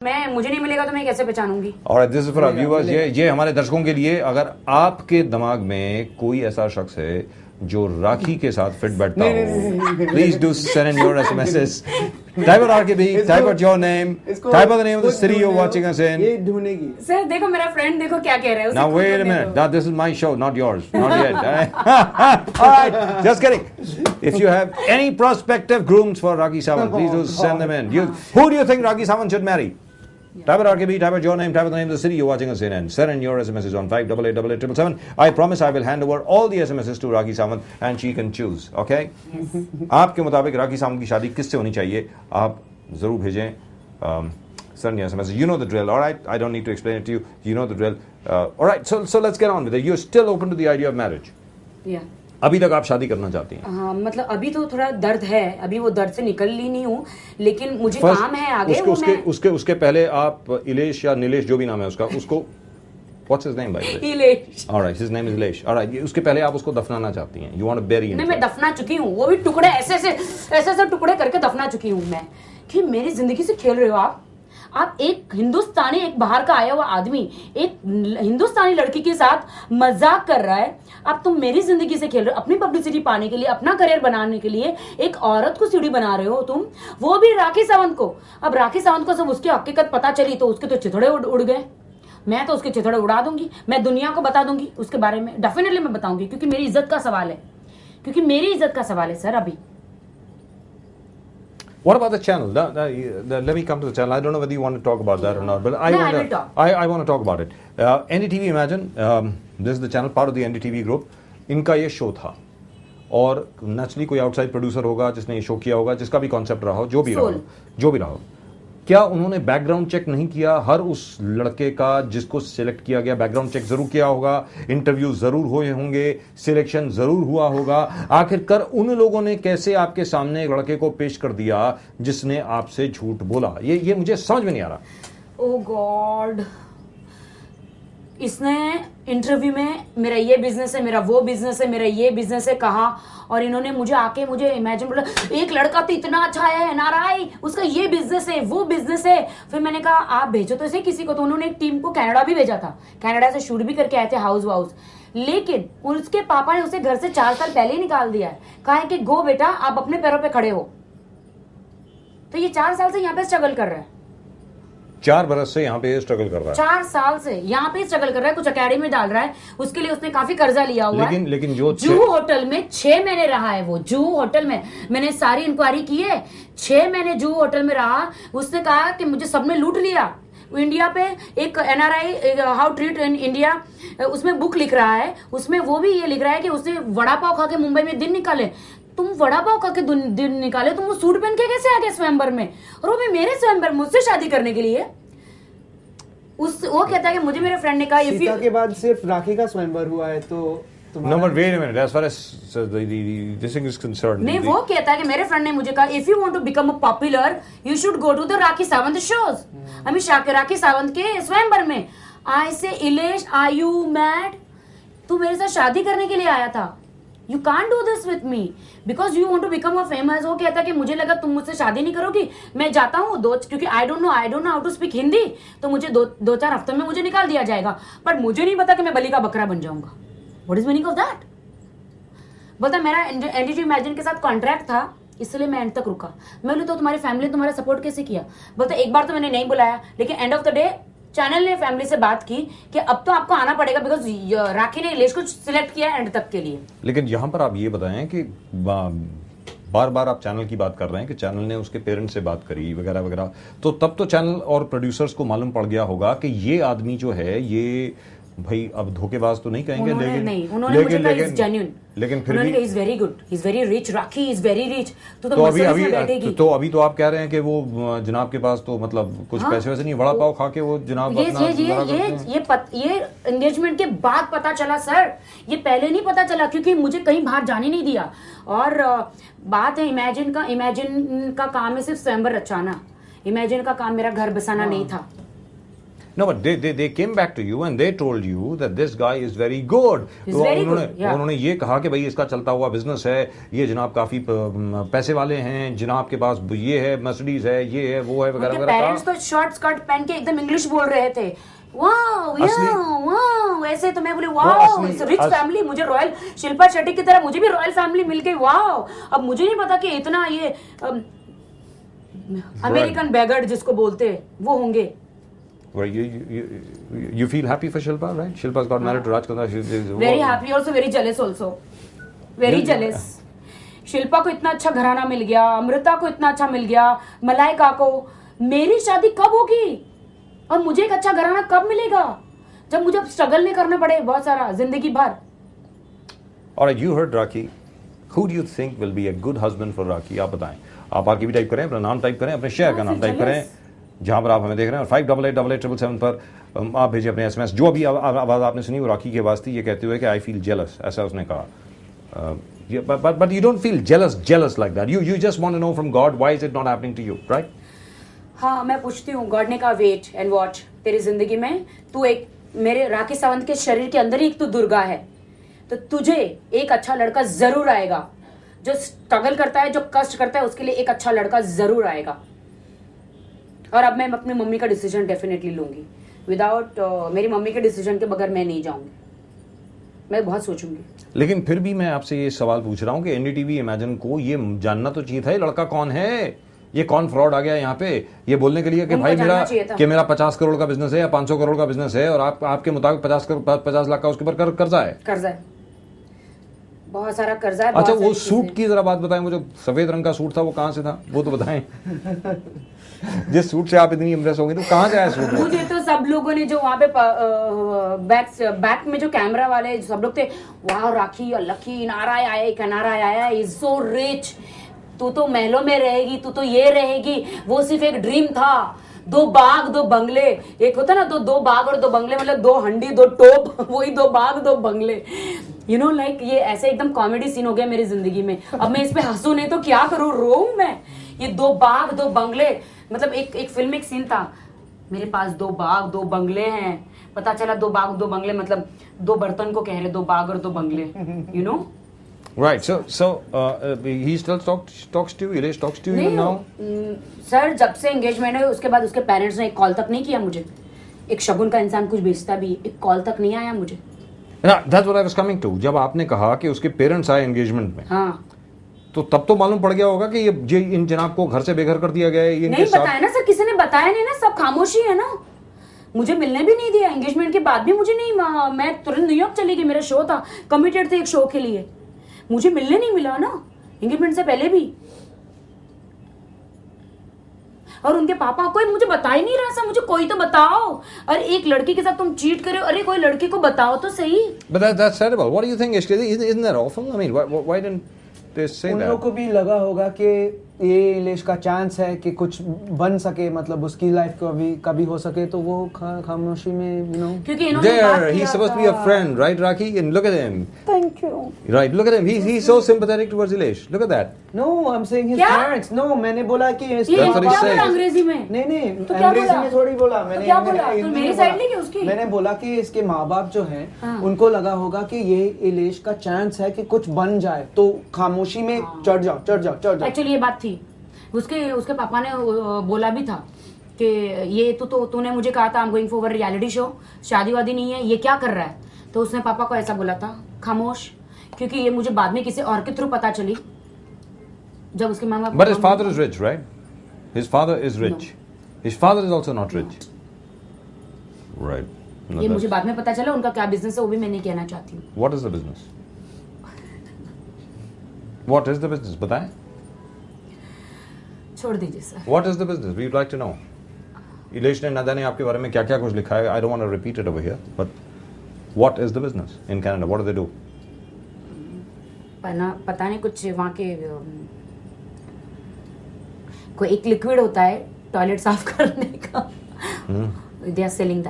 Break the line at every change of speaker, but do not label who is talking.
मुझे नहीं मिलेगा तो मैं कैसे पहचानूंगी।
और this is for our viewers, ये हमारे दर्शकों के लिए, अगर आपके दिमाग में कोई ऐसा शख्स है जो राखी के साथ फिट बैठता हो, please do send in your SMS, type out RKB, type out your name, type out the name of the city you are watching us in.
ये ढूंढेगी।
सर देखो मेरा फ्रेंड देखो क्या कह रहा है।
Now wait a minute, now this is my show, not yours, not yet. Alright, just kidding. If you have any prospective grooms for Rakhi Sawant, please do send them in. Who do you think Rakhi Sawant should marry? Type it RKB, type it your name, type it the name of the city you're watching us in, and send in your SMSs on 58887777. I promise I will hand over all the SMSs to Rakhi Sawant and she can choose, okay? Yes. आपके मुताबिक राखी सावंत की शादी किससे होनी चाहिए, आप जरूर भेजें। Send your SMSs. You know the drill, all right? I don't need to explain it to you. You know the drill. All right, so let's get on with it. You're still open to the idea of marriage?
Yeah.
अभी तक आप शादी करना चाहती हैं?
हाँ, मतलब अभी तो थोड़ा दर्द है, अभी वो दर्द से निकल ली नहीं हूँ, लेकिन मुझे काम है आगे।
उसके पहले आप इलेश या नीलेश, जो भी नाम है उसका, उसको What's his name by the way?
Ilesh.
All right, his name is Ilesh. All right, उसके पहले आप उसको दफनाना चाहती हैं? You want to bury him?
नहीं, मैं दफना चुकी हूँ, वो भी टुकड़े ऐसे टुकड़े करके दफना चुकी हूँ मैं। कि मेरी जिंदगी से खेल रहे हो आप एक हिंदुस्तानी, एक बाहर का आया हुआ आदमी एक हिंदुस्तानी लड़की के साथ मजाक कर रहा है। अब तुम मेरी जिंदगी से खेल रहे हो, अपनी पब्लिसिटी पाने के लिए, अपना करियर बनाने के लिए एक औरत को सीढ़ी बना रहे हो तुम, वो भी राखी सावंत को। अब राखी सावंत को सब उसकी हकीकत पता चली तो उसके तो चिथड़े उड़ गए। मैं तो उसके चिथड़े उड़ा दूंगी, मैं दुनिया को बता दूंगी उसके बारे में, डेफिनेटली मैं बताऊंगी, क्योंकि मेरी इज्जत का सवाल है, सर। अभी
What about the channel? Let me come to the channel. I don't know whether you want to talk about that or not, but I want to talk about it. NDTV, imagine, this is the channel, part of the NDTV group. इनका ये show था और naturally कोई outside producer होगा जिसने ये show किया होगा, जिसका भी कॉन्सेप्ट रहा हो, जो भी रहा हो, क्या उन्होंने बैकग्राउंड चेक नहीं किया? हर उस लड़के का जिसको सिलेक्ट किया गया बैकग्राउंड चेक जरूर किया होगा, इंटरव्यू जरूर हुए होंगे, सिलेक्शन जरूर हुआ होगा। आखिरकार उन लोगों ने कैसे आपके सामने एक लड़के को पेश कर दिया जिसने आपसे झूठ बोला? ये मुझे समझ में नहीं आ रहा।
ओह गॉड, इसने इंटरव्यू में मेरा ये बिजनेस है, मेरा वो बिजनेस है, मेरा ये बिजनेस है कहा, और इन्होंने मुझे इमेजिन बोला एक लड़का तो इतना अच्छा है एनआरआई, उसका ये बिजनेस है वो बिजनेस है। फिर मैंने कहा आप भेजो तो इसे किसी को, तो उन्होंने एक टीम को कनाडा भी भेजा था, कनाडा से शूट भी करके आए थे हाउस, लेकिन उसके पापा ने उसे घर से 4 साल पहले ही निकाल दिया है। कहा है कि गो बेटा, आप अपने पैरों पे खड़े हो। तो ये 4 साल से यहाँ पे स्ट्रगल कर रहा है,
4 बरस से यहाँ पे स्ट्रगल कर रहा है,
4 साल से यहाँ पे स्ट्रगल कर रहा है, कुछ अकेडमी में डाल रहा है, उसके लिए उसने काफी कर्जा लिया हुआ है।
लेकिन जो
जूहू होटल में 6 महीने रहा है वो, जूहू होटल में मैंने सारी इंक्वायरी की है, 6 महीने जूहू होटल में रहा। उसने कहा कि मुझे सबने लूट लिया। इंडिया पे एक NRI how treat in India, उसमें बुक लिख रहा है, उसमें वो भी ये लिख रहा है कि उसने वड़ा पाव खा के मुंबई में दिन निकाले। तुम वड़ा पाव खा के दिन निकाले, तुम वो सूट पहन के कैसे आ गए स्वयंवर में, और वो भी मेरे स्वयंवर, मुझसे शादी करने के लिए। वो कहता है कि मुझे मेरे फ्रेंड ने कहा
सीता के बाद सिर्फ राखी का स्वयंवर हुआ है तो
No, but wait a minute. As far as this thing is concerned,
नहीं, वो कहता है कि मेरे फ्रेंड ने मुझे कहा if you want to become a popular, you should go to the Rakhi Sawant shows. Rakhi Sawant के स्वयंवर में। I say Ilesh, are you mad? तू मेरे साथ शादी करने के लिए आया था। You can't do this with me because you want to become a famous. वो कहता है कि मुझे लगा तुम मुझसे शादी नहीं करोगी, मैं जाता हूँ क्योंकि I don't know how to speak Hindi, तो मुझे 2-4 हफ्ते में मुझे निकाल दिया जाएगा, पर मुझे नहीं पता कि मैं बलि का बकरा बन जाऊंगा। What is meaning of that? बोलता मेरा एनडीटी इमेजिन के साथ कॉन्ट्रैक्ट था, इसलिए मैं एंड तक रुका। मैं बोली तो तुम्हारी फैमिली ने तुम्हारा सपोर्ट कैसे किया? बोलता एक बार तो मैंने नहीं बुलाया, लेकिन end of the day channel ने फैमिली से बात की कि अब तो आपको आना पड़ेगा बिकॉज राखी ने इलेश को सिलेक्ट किया एंड तक के लिए।
लेकिन यहाँ पर आप ये बताएं कि बार बार आप चैनल की बात कर रहे हैं कि चैनल ने उसके पेरेंट्स से बात करी वगैरह वगैरह, तो तब तो चैनल और प्रोड्यूसर्स को मालूम पड़ गया होगा कि ये आदमी जो है ये भाई अब धोखेबाज तो नहीं कहेंगे, लेकिन फिर भी
is very good, is very rich, rakhi is very rich. तो
अभी तो आप कह रहे हैं कि वो जनाब के पास तो मतलब कुछ पैसे वैसे नहीं, वड़ा पाव खा के वो जनाब
ये एंगेजमेंट के बाद पता चला सर, ये पहले नहीं पता चला क्योंकि मुझे कहीं बाहर जाने नहीं दिया। और बात है इमेजिन का काम है सिर्फ स्वयंवर रचाना, इमेजिन का काम मेरा घर बसाना नहीं था।
No, but they came back to you and they told you that this guy is very good.
He's very good, yeah.
उन्होंने ये कहा कि भाई इसका चलता हुआ बिजनेस है, ये जनाब काफी पैसे वाले हैं, जनाब के पास ये है, मर्सिडीज है, ये है, वो है, वगैरह वगैरह।
पेरेंट्स तो शॉर्ट स्कर्ट पहन के एकदम इंग्लिश बोल रहे थे। वाओ वाओ, ऐसे तो मैं बोली वाओ, इट्स रिच फैमिली। मुझे रॉयल शिल्पा शेट्टी की तरह मुझे भी रॉयल फैमिली मिल गई, वाओ। अब मुझे नहीं पता कि इतना ये अमेरिकन बैगर्ड जिसको बोलते हैं वो होंगे।
Well, you feel happy for Shilpa, right? Shilpa's got married to Rajkundra.
Very happy, also very jealous also. Very jealous. Shilpa को इतना अच्छा घराना मिल गया, अमृता को इतना अच्छा मिल गया, मलाइका को। मेरी शादी कब होगी और मुझे एक अच्छा घराना कब मिलेगा, जब मुझे स्ट्रगल नहीं करना पड़े बहुत सारा जिंदगी भर।
Alright, you heard Rakhi. Who do you think will be a good husband for Rakhi? आप बताएं। आप आगे भी टाइप करें, अपना नाम टाइप करें, अपने शहर का नाम टाइप करें, जहां पर आप हमें देख रहे हैं, और 588877 पर आप भेजिए अपने SMS। जो अभी आवाज़ आपने सुनी वो राखी की आवाज़ थी, ये कहते हुए कि आई फील जेलस, ऐसा उसने कहा। But you don't feel jealous like that. You just want to know from God why is it not happening to you, right?
हाँ, मैं पूछती हूँ गॉड ने कहा वेट एंड वॉच, तेरी जिंदगी में तू एक मेरे राखी सावंत के शरीर के अंदर ही एक तू दुर्गा है, तो तुझे एक अच्छा लड़का जरूर आएगा। जो स्ट्रगल करता है, जो कष्ट करता है, उसके लिए एक अच्छा लड़का जरूर आएगा। और अब मैं अपनी मम्मी का डिसीजन डेफिनेटली लूंगी। विदाउट मेरी मम्मी के डिसीजन के बगैर मैं नहीं जाऊंगी, मैं बहुत सोचूंगी।
लेकिन फिर भी मैं आपसे ये सवाल पूछ रहा हूँ कि एनडीटीवी इमेजिन को ये जानना तो चाहिए था ये लड़का कौन है, ये कौन फ्रॉड आ गया यहाँ पे, ये बोलने के लिए कि भाई मेरा 50 करोड़ का बिजनेस है या 500 करोड़ का बिजनेस है, और आपके मुताबिक 50 लाख का उसके ऊपर कर्जा है,
बहुत सारा कर्जा है।
अच्छा, वो सूट की जरा बात बताएं, वो जो सफेद रंग का सूट था वो कहाँ से था, वो तो बताएं। जिस सूट से आप इतनी इम्प्रेस होंगे तो कहाँ से आया सूट?
मुझे तो सब लोगों ने जो वहाँ पे बैक में जो कैमरा वाले सब लोग थे, वाह राखी लकी नारा आया, इज सो रिच, तू तो महलों में रहेगी, तू तो ये रहेगी। वो सिर्फ एक ड्रीम था, 2 बाग 2 बंगले, एक होता ना, 2 बाग और 2 बंगले, मतलब 2 हंडी 2 टोप, वही 2 बाग 2 बंगले, यू नो लाइक ये ऐसे एकदम कॉमेडी सीन हो गया मेरी जिंदगी में। अब मैं इस पे हंसू नहीं तो क्या करूँ, रोऊं मैं? ये 2 बाग 2 बंगले, मतलब एक फिल्म एक सीन था, मेरे पास 2 बाग 2 बंगले हैं, पता चला 2 बाग 2 बंगले मतलब 2 बर्तन को कह रहे, 2 बाग और 2 बंगले, you know.
Right, so he still talks to you, Ilesh talks to you even now?
Sir जब से एंगेजमेंट है उसके बाद उसके पेरेंट्स ने एक कॉल तक नहीं किया मुझे। एक शगुन का इंसान कुछ भेजता भी, एक कॉल तक नहीं आया मुझे।
That's what I was coming to. जब आपने कहा कि उसके पेरेंट्स आए एंगेजमेंट में,
हाँ,
तो तब तो मालूम पड़ गया होगा कि ये इन जनाब को घर से बेघर कर दिया गया है। ये
नहीं बताया ना सर, किसी ने बताया नहीं ना, सब खामोशी है ना। मुझे मिलने भी नहीं दिया, एंगेजमेंट के बाद भी मुझे नहीं, मैं तुरंत न्यूयॉर्क चली गई, मेरा शो था, कमिटेड थे एक शो के लिए, मुझे मिलने नहीं मिला ना एंगेजमेंट से पहले भी। और उनके पापा कोई मुझे बता ही नहीं रहा था, मुझे कोई तो बताओ। अरे एक लड़की के साथ तुम चीट करे, अरे कोई लड़की को बताओ तो सही।
But that's terrible. What do you think? Isn't that awful? I mean, why didn't they say that?
उन लोगों को भी लगा होगा कि ये इलेश का चांस है कि कुछ बन सके, मतलब उसकी लाइफ कभी हो सके, तो वो खामोशी में, you know.
क्योंकि इन्होंने बात किया था।
He's supposed to be a friend, right, Rakhi? And look at him.
Thank you.
Right, look at him. He's so sympathetic towards Ilesh. Look at that.
No, I'm saying his parents. No, मैंने बोला कि
That's what he said.
अंग्रेजी में
नहीं
तो क्या
अंग्रेजी
बोला?
में थोड़ी बोला मैंने।
तो क्या बोला? तो मेरी साइड ली क्या उसकी?
मैंने बोला कि इसके माँ बाप जो हैं,
हाँ।
उनको लगा होगा कि ये इलेश का चांस है कि कुछ बन जाए, तो खामोशी में चढ़ जाओ।
एक्चुअली ये बात थी, उसके पापा ने बोला भी था कि ये तूने मुझे कहा था I am going for reality show, शादी वादी नहीं है, ये क्या कर रहा है? तो उसने पापा को ऐसा बोला था, खामोश, क्योंकि ये मुझे बाद में किसी और के थ्रू पता चली, जब उसके माँ बाप।
But his father is rich, right? His father is rich. No. His father is also not rich. No. Right. No,
ये मुझे बाद में पता चला, उनका क्या बिजनेस है वो भी मैं नहीं कहना चाहती हूँ।
What is the business? What is the business? बताएं।
छोड़ दीजिए sir.
What is the business? We would like to know. Ilesh ने नदा ने आपके बारे में क्या-क्या कुछ लिखा है? I don't want to repeat it over here, but what is the business in Canada? What do they do?
पता नहीं, कुछ वहाँ के कोई एक लिक्विड होता है टॉयलेट साफ करने का, दे आर सेलिंग दैट।